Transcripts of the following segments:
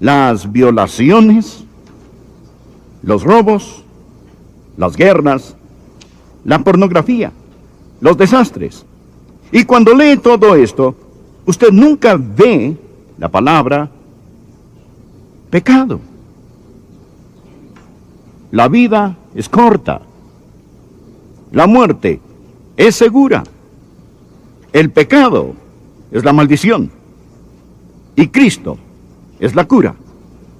las violaciones, los robos, las guerras, la pornografía, los desastres. Y cuando lee todo esto, usted nunca ve la palabra pecado. La vida es corta. La muerte es segura. El pecado es la maldición. Y Cristo es la cura.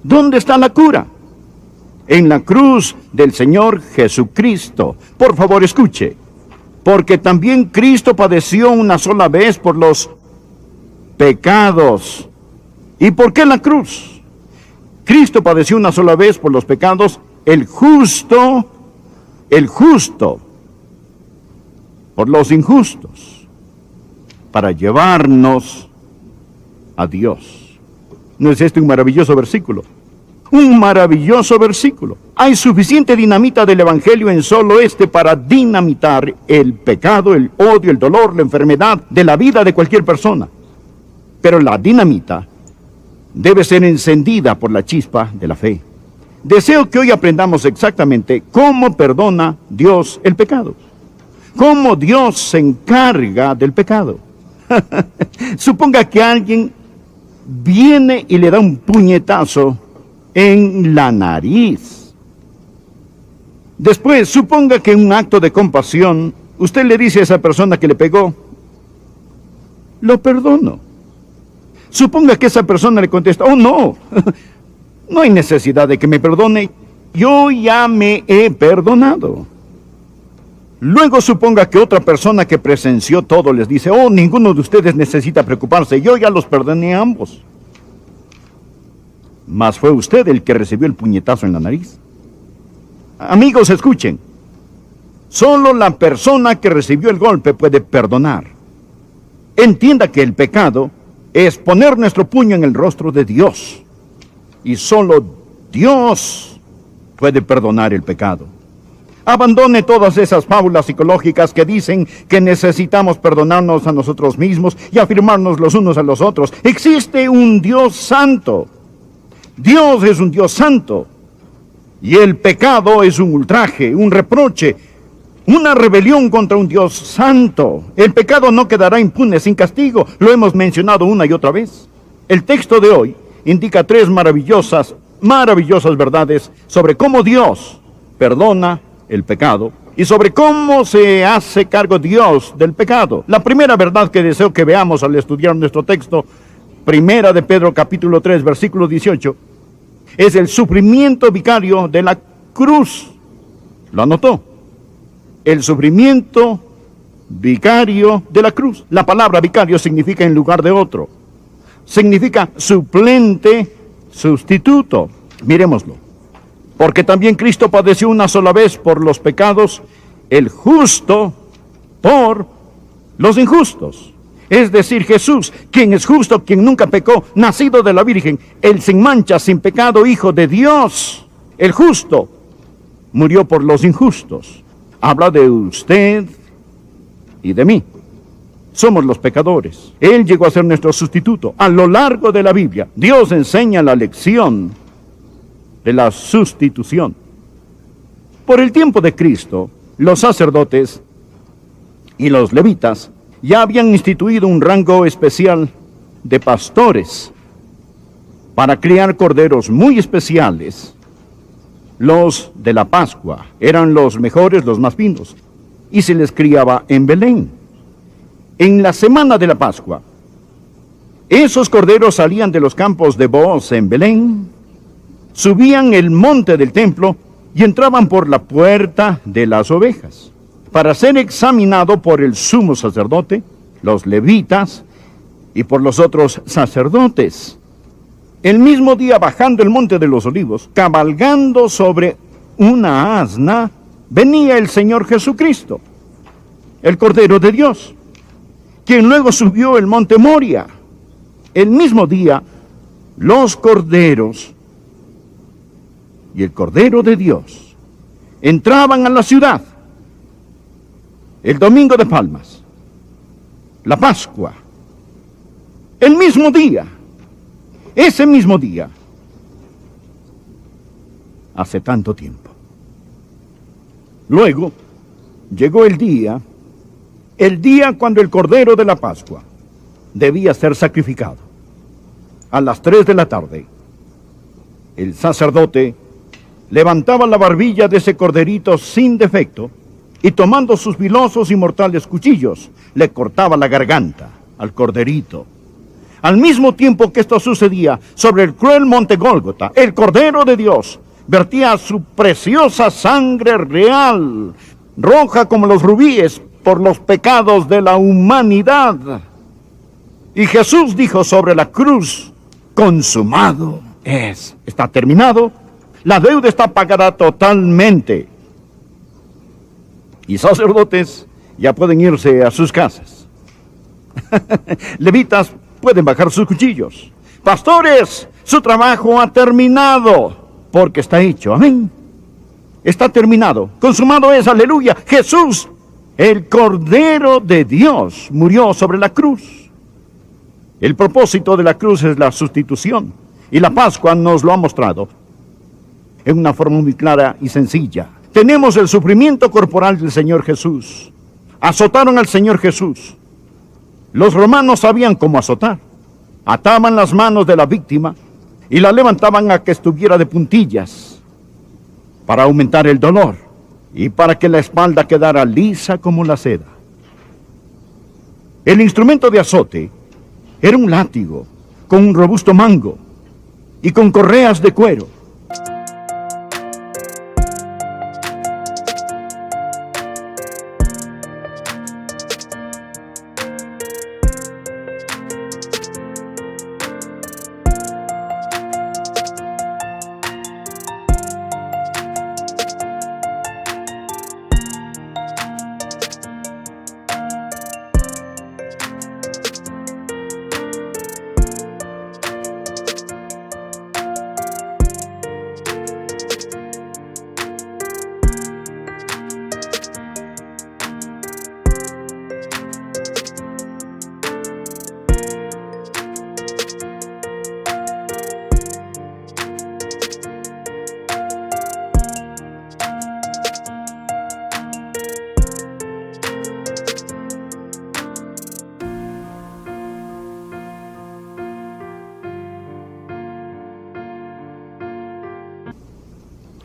¿Dónde está la cura? En la cruz del Señor Jesucristo. Por favor, escuche. Porque también Cristo padeció una sola vez por los pecados. ¿Y por qué la cruz? Cristo padeció una sola vez por los pecados, el justo, por los injustos, para llevarnos a Dios. ¿No es este un maravilloso versículo? Un maravilloso versículo. Hay suficiente dinamita del Evangelio en solo este para dinamitar el pecado, el odio, el dolor, la enfermedad de la vida de cualquier persona. Pero la dinamita debe ser encendida por la chispa de la fe. Deseo que hoy aprendamos exactamente cómo perdona Dios el pecado. Cómo Dios se encarga del pecado. Suponga que alguien viene y le da un puñetazo en la nariz. Después, suponga que en un acto de compasión, usted le dice a esa persona que le pegó, lo perdono. Suponga que esa persona le contesta, oh no, no hay necesidad de que me perdone, yo ya me he perdonado. Luego suponga que otra persona que presenció todo les dice, oh, ninguno de ustedes necesita preocuparse, yo ya los perdoné a ambos. Mas fue usted el que recibió el puñetazo en la nariz. Amigos, escuchen. Solo la persona que recibió el golpe puede perdonar. Entienda que el pecado es poner nuestro puño en el rostro de Dios. Y solo Dios puede perdonar el pecado. Abandone todas esas fábulas psicológicas que dicen que necesitamos perdonarnos a nosotros mismos y afirmarnos los unos a los otros. Existe un Dios santo. Dios es un Dios santo. Y el pecado es un ultraje, un reproche, una rebelión contra un Dios santo. El pecado no quedará impune sin castigo. Lo hemos mencionado una y otra vez. El texto de hoy indica tres maravillosas verdades sobre cómo Dios perdona el pecado y sobre cómo se hace cargo Dios del pecado. La primera verdad que deseo que veamos al estudiar nuestro texto, Primera de Pedro capítulo 3, versículo 18, es el sufrimiento vicario de la cruz. ¿Lo anotó? El sufrimiento vicario de la cruz. La palabra vicario significa en lugar de otro. Significa suplente, sustituto. Miremoslo. Porque también Cristo padeció una sola vez por los pecados, el justo por los injustos. Es decir, Jesús, quien es justo, quien nunca pecó, nacido de la Virgen, el sin mancha, sin pecado, Hijo de Dios, el justo, murió por los injustos. Habla de usted y de mí. Somos los pecadores. Él llegó a ser nuestro sustituto. A lo largo de la Biblia, Dios enseña la lección de la sustitución. Por el tiempo de Cristo, los sacerdotes y los levitas ya habían instituido un rango especial de pastores para criar corderos muy especiales. Los de la Pascua eran los mejores, los más finos, y se les criaba en Belén. En la semana de la Pascua, esos corderos salían de los campos de Booz en Belén, subían el monte del templo y entraban por la puerta de las ovejas para ser examinado por el sumo sacerdote, los levitas y por los otros sacerdotes. El mismo día, bajando el monte de los olivos, cabalgando sobre una asna, venía el Señor Jesucristo, el Cordero de Dios, quien luego subió el monte Moria. El mismo día, los corderos y el Cordero de Dios entraban a la ciudad. El domingo de Palmas, la Pascua, el mismo día, Ese mismo día, hace tanto tiempo. Luego, llegó el día cuando el Cordero de la Pascua debía ser sacrificado. A las 3 de la tarde, el sacerdote levantaba la barbilla de ese corderito sin defecto y tomando sus filosos y mortales cuchillos, le cortaba la garganta al corderito. Al mismo tiempo que esto sucedía, sobre el cruel monte Gólgota, el Cordero de Dios vertía su preciosa sangre real, roja como los rubíes, por los pecados de la humanidad. Y Jesús dijo sobre la cruz: consumado es. Está terminado. La deuda está pagada totalmente. Y sacerdotes ya pueden irse a sus casas. Levitas pueden bajar sus cuchillos. Pastores, su trabajo ha terminado, porque está hecho. Amén. Está terminado. Consumado es. Aleluya. Jesús, el Cordero de Dios, murió sobre la cruz. El propósito de la cruz es la sustitución. Y la Pascua nos lo ha mostrado en una forma muy clara y sencilla. Tenemos el sufrimiento corporal del Señor Jesús. Azotaron al Señor Jesús. Los romanos sabían cómo azotar. Ataban las manos de la víctima y la levantaban a que estuviera de puntillas para aumentar el dolor y para que la espalda quedara lisa como la seda. El instrumento de azote era un látigo con un robusto mango y con correas de cuero.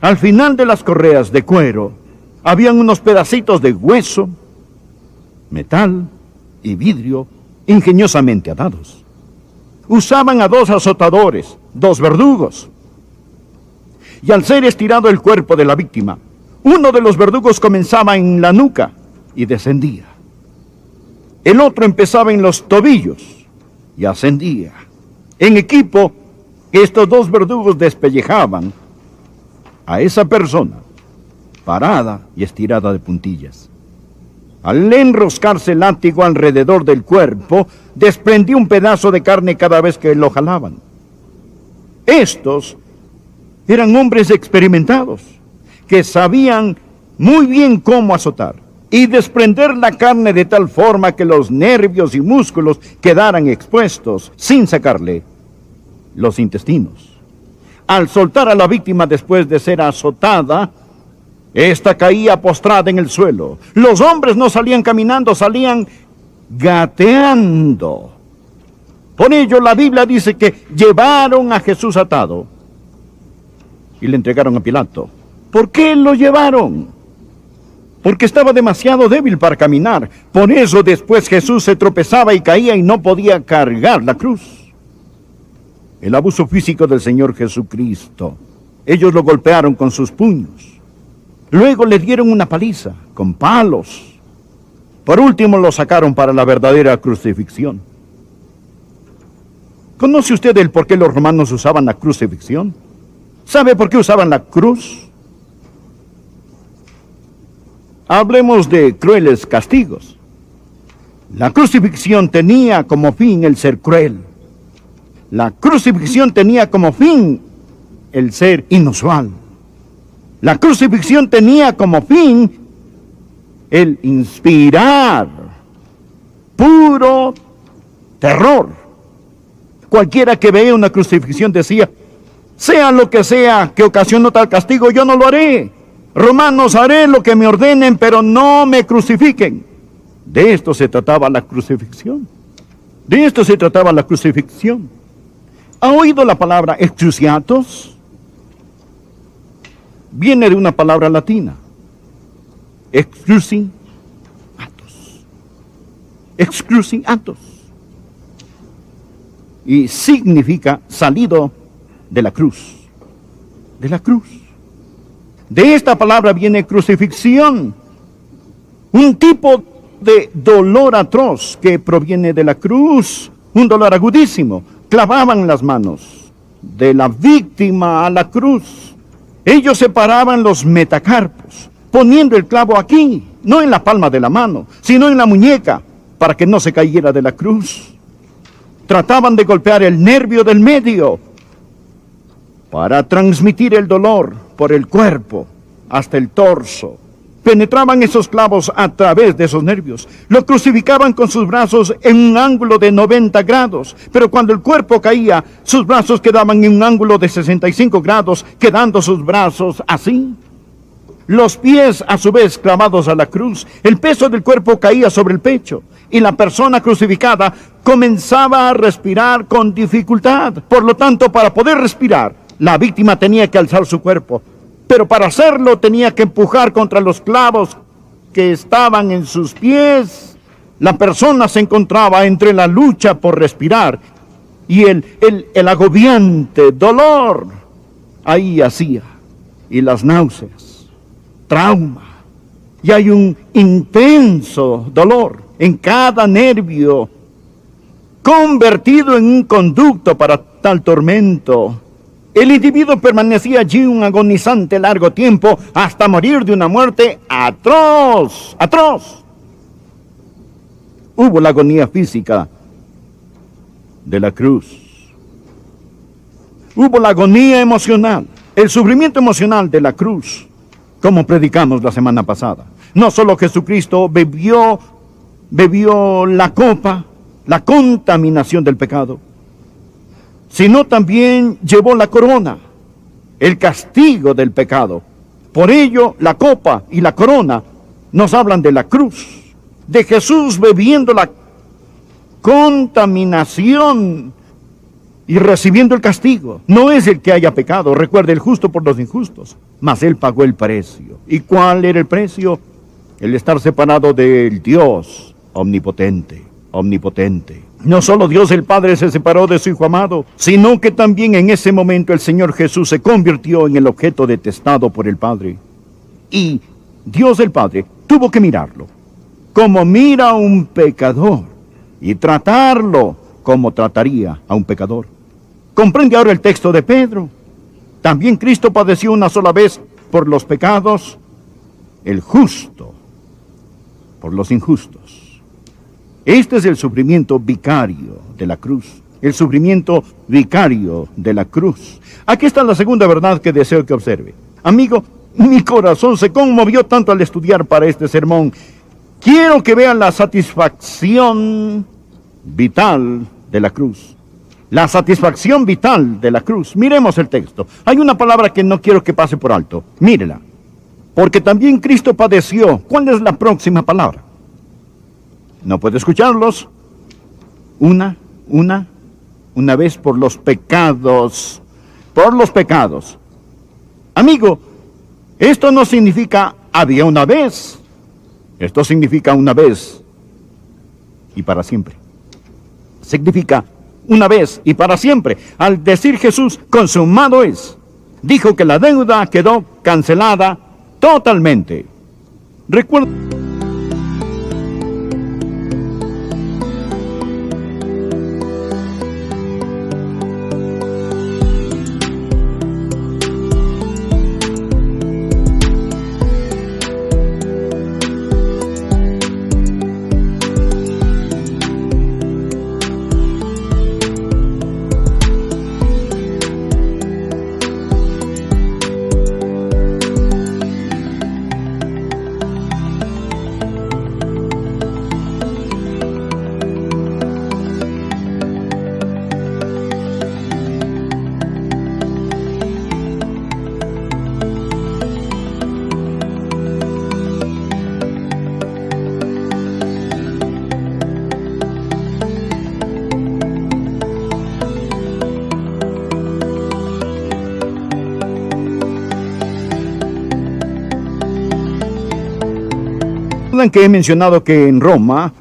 Al final de las correas de cuero habían unos pedacitos de hueso, metal y vidrio ingeniosamente atados. Usaban a 2 azotadores, 2 verdugos. Y al ser estirado el cuerpo de la víctima, uno de los verdugos comenzaba en la nuca y descendía. El otro empezaba en los tobillos y ascendía. En equipo, estos 2 verdugos despellejaban a esa persona, parada y estirada de puntillas. Al enroscarse el látigo alrededor del cuerpo, desprendía un pedazo de carne cada vez que lo jalaban. Estos eran hombres experimentados, que sabían muy bien cómo azotar y desprender la carne de tal forma que los nervios y músculos quedaran expuestos sin sacarle los intestinos. Al soltar a la víctima después de ser azotada, esta caía postrada en el suelo. Los hombres no salían caminando, salían gateando. Por ello la Biblia dice que llevaron a Jesús atado y le entregaron a Pilato. ¿Por qué lo llevaron? Porque estaba demasiado débil para caminar. Por eso después Jesús se tropezaba y caía y no podía cargar la cruz. El abuso físico del Señor Jesucristo. Ellos lo golpearon con sus puños. Luego le dieron una paliza con palos. Por último lo sacaron para la verdadera crucifixión. ¿Conoce usted el por qué los romanos usaban la crucifixión? ¿Sabe por qué usaban la cruz? Hablemos de crueles castigos. La crucifixión tenía como fin el ser cruel. La crucifixión tenía como fin el ser inusual. La crucifixión tenía como fin el inspirar puro terror. Cualquiera que vea una crucifixión decía, sea lo que sea que ocasionó tal castigo, yo no lo haré. Romanos, haré lo que me ordenen, pero no me crucifiquen. De esto se trataba la crucifixión. De esto se trataba la crucifixión. ¿Ha oído la palabra excruciatos? Viene de una palabra latina. Excruciatus. Excruciatus. Y significa salido de la cruz. De la cruz. De esta palabra viene crucifixión. Un tipo de dolor atroz que proviene de la cruz. Un dolor agudísimo. Clavaban las manos de la víctima a la cruz. Ellos separaban los metacarpos, poniendo el clavo aquí, no en la palma de la mano, sino en la muñeca, para que no se cayera de la cruz. Trataban de golpear el nervio del medio, para transmitir el dolor por el cuerpo hasta el torso. Penetraban esos clavos a través de esos nervios. Lo crucificaban con sus brazos en un ángulo de 90 grados. Pero cuando el cuerpo caía, sus brazos quedaban en un ángulo de 65 grados, quedando sus brazos así. Los pies a su vez clavados a la cruz. El peso del cuerpo caía sobre el pecho. Y la persona crucificada comenzaba a respirar con dificultad. Por lo tanto, para poder respirar, la víctima tenía que alzar su cuerpo. Pero para hacerlo tenía que empujar contra los clavos que estaban en sus pies. La persona se encontraba entre la lucha por respirar y el agobiante dolor. Ahí hacía. Y las náuseas, trauma. Y hay un intenso dolor en cada nervio, convertido en un conducto para tal tormento. El individuo permanecía allí un agonizante largo tiempo hasta morir de una muerte atroz, atroz. Hubo la agonía física de la cruz. Hubo la agonía emocional, el sufrimiento emocional de la cruz, como predicamos la semana pasada. No solo Jesucristo bebió la copa, la contaminación del pecado, sino también llevó la corona, el castigo del pecado. Por ello, la copa y la corona nos hablan de la cruz, de Jesús bebiendo la contaminación y recibiendo el castigo. No es el que haya pecado, recuerde, el justo por los injustos, mas Él pagó el precio. ¿Y cuál era el precio? El estar separado del Dios omnipotente, omnipotente. No solo Dios el Padre se separó de su Hijo amado, sino que también en ese momento el Señor Jesús se convirtió en el objeto detestado por el Padre. Y Dios el Padre tuvo que mirarlo como mira a un pecador y tratarlo como trataría a un pecador. ¿Comprende ahora el texto de Pedro? También Cristo padeció una sola vez por los pecados, el justo por los injustos. Este es el sufrimiento vicario de la cruz. El sufrimiento vicario de la cruz. Aquí está la segunda verdad que deseo que observe. Amigo, mi corazón se conmovió tanto al estudiar para este sermón. Quiero que vean la satisfacción vital de la cruz. La satisfacción vital de la cruz. Miremos el texto. Hay una palabra que no quiero que pase por alto. Mírela. Porque también Cristo padeció. ¿Cuál es la próxima palabra? No puede escucharlos. Una vez por los pecados. Por los pecados. Amigo, esto no significa había una vez. Esto significa una vez y para siempre. Significa una vez y para siempre. Al decir Jesús, consumado es, dijo que la deuda quedó cancelada totalmente. Recuerda. ¿Recuerdan que he mencionado que en Roma,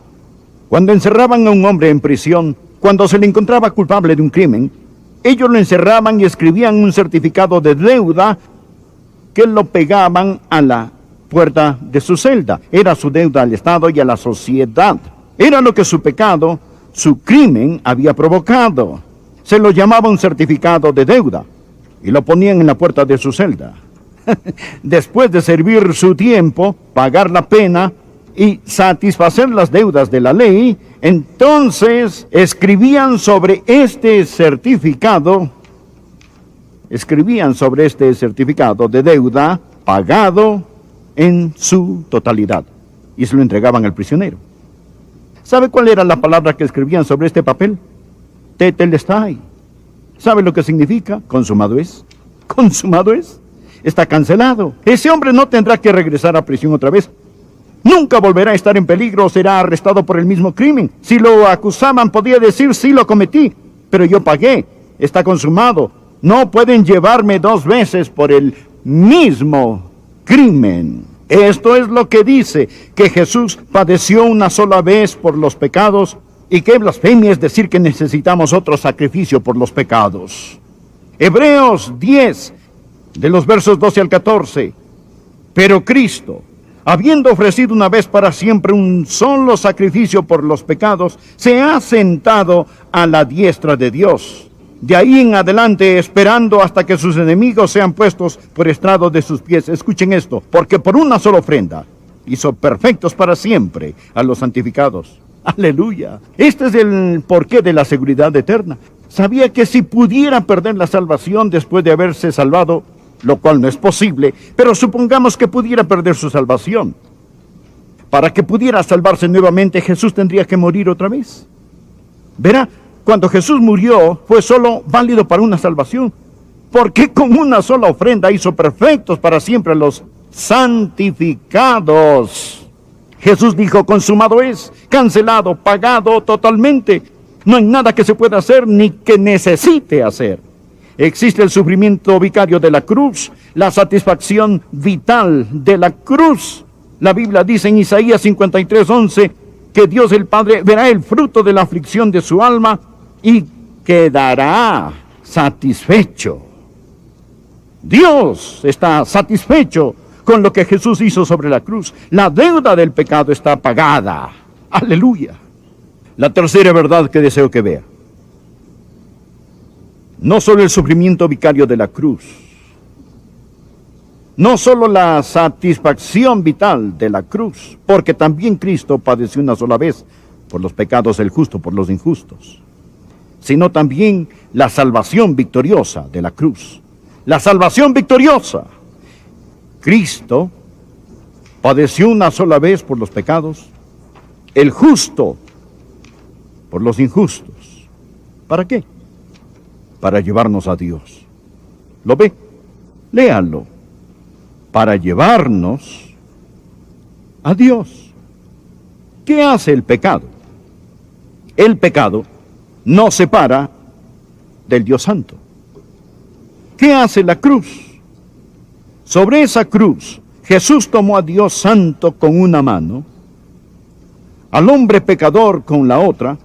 cuando encerraban a un hombre en prisión, cuando se le encontraba culpable de un crimen, ellos lo encerraban y escribían un certificado de deuda que lo pegaban a la puerta de su celda? Era su deuda al Estado y a la sociedad. Era lo que su pecado, su crimen había provocado. Se lo llamaba un certificado de deuda y lo ponían en la puerta de su celda. Después de servir su tiempo, pagar la pena y satisfacer las deudas de la ley, entonces escribían sobre este certificado de deuda pagado en su totalidad y se lo entregaban al prisionero. ¿Sabe cuál era la palabra que escribían sobre este papel? Tetelestai. ¿Sabe lo que significa? Consumado es. Consumado es. Está cancelado. Ese hombre no tendrá que regresar a prisión otra vez. Nunca volverá a estar en peligro o será arrestado por el mismo crimen. Si lo acusaban, podía decir: sí, lo cometí, pero yo pagué. Está consumado. No pueden llevarme 2 veces por el mismo crimen. Esto es lo que dice que Jesús padeció una sola vez por los pecados, y qué blasfemia es decir que necesitamos otro sacrificio por los pecados. Hebreos 10, de los versos 12 al 14. Pero Cristo, habiendo ofrecido una vez para siempre un solo sacrificio por los pecados, se ha sentado a la diestra de Dios. De ahí en adelante, esperando hasta que sus enemigos sean puestos por estrado de sus pies. Escuchen esto: porque por una sola ofrenda hizo perfectos para siempre a los santificados. ¡Aleluya! Este es el porqué de la seguridad eterna. Sabía que si pudiera perder la salvación después de haberse salvado, lo cual no es posible, pero supongamos que pudiera perder su salvación. Para que pudiera salvarse nuevamente, Jesús tendría que morir otra vez. Verá, cuando Jesús murió, fue solo válido para una salvación, porque con una sola ofrenda hizo perfectos para siempre a los santificados. Jesús dijo: consumado es, cancelado, pagado totalmente. No hay nada que se pueda hacer ni que necesite hacer. Existe el sufrimiento vicario de la cruz, la satisfacción vital de la cruz. La Biblia dice en Isaías 53:11 que Dios el Padre verá el fruto de la aflicción de su alma y quedará satisfecho. Dios está satisfecho con lo que Jesús hizo sobre la cruz. La deuda del pecado está pagada. ¡Aleluya! La tercera verdad que deseo que vea: no solo el sufrimiento vicario de la cruz, no solo la satisfacción vital de la cruz, porque también Cristo padeció una sola vez por los pecados del justo, por los injustos, sino también la salvación victoriosa de la cruz. La salvación victoriosa. Cristo padeció una sola vez por los pecados, el justo por los injustos. ¿Para qué? Para llevarnos a Dios. ¿Lo ve? Léalo. Para llevarnos a Dios. ¿Qué hace el pecado? El pecado nos separa del Dios Santo. ¿Qué hace la cruz? Sobre esa cruz, Jesús tomó a Dios Santo con una mano, al hombre pecador con la otra,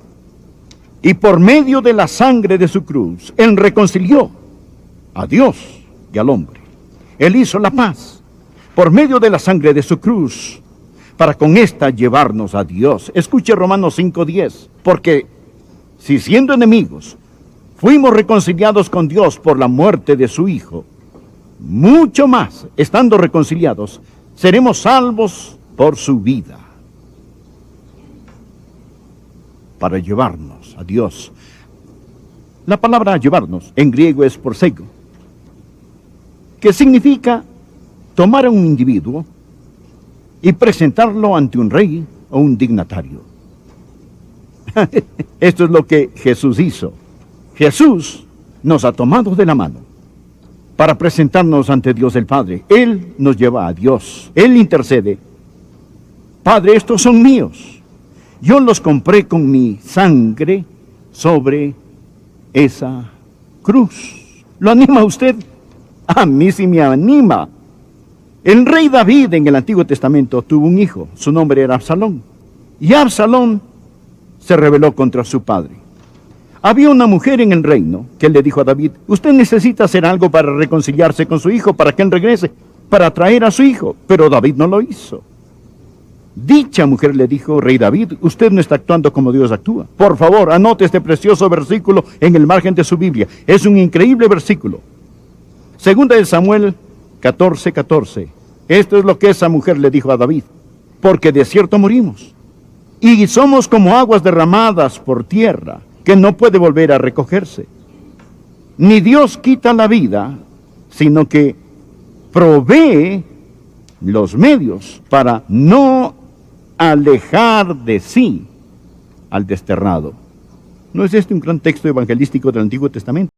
y por medio de la sangre de su cruz, Él reconcilió a Dios y al hombre. Él hizo la paz por medio de la sangre de su cruz, para con esta llevarnos a Dios. Escuche Romanos 5:10, porque si siendo enemigos fuimos reconciliados con Dios por la muerte de su Hijo, mucho más, estando reconciliados, seremos salvos por su vida. Para llevarnos a Dios. La palabra llevarnos en griego es prosego, que significa tomar a un individuo y presentarlo ante un rey o un dignatario. Esto es lo que Jesús hizo. Jesús nos ha tomado de la mano para presentarnos ante Dios el Padre. Él nos lleva a Dios. Él intercede. Padre, estos son míos. Yo los compré con mi sangre sobre esa cruz. ¿Lo anima usted? A mí sí me anima. El rey David en el Antiguo Testamento tuvo un hijo, su nombre era Absalón. Y Absalón se rebeló contra su padre. Había una mujer en el reino que le dijo a David, usted necesita hacer algo para reconciliarse con su hijo, para que él regrese, para traer a su hijo. Pero David no lo hizo. Dicha mujer le dijo, rey David, usted no está actuando como Dios actúa. Por favor, anote este precioso versículo en el margen de su Biblia. Es un increíble versículo. Segunda de Samuel 14:14. Esto es lo que esa mujer le dijo a David. Porque de cierto morimos. Y somos como aguas derramadas por tierra, que no puede volver a recogerse. Ni Dios quita la vida, sino que provee los medios para no alejar de sí al desterrado. ¿No es este un gran texto evangelístico del Antiguo Testamento?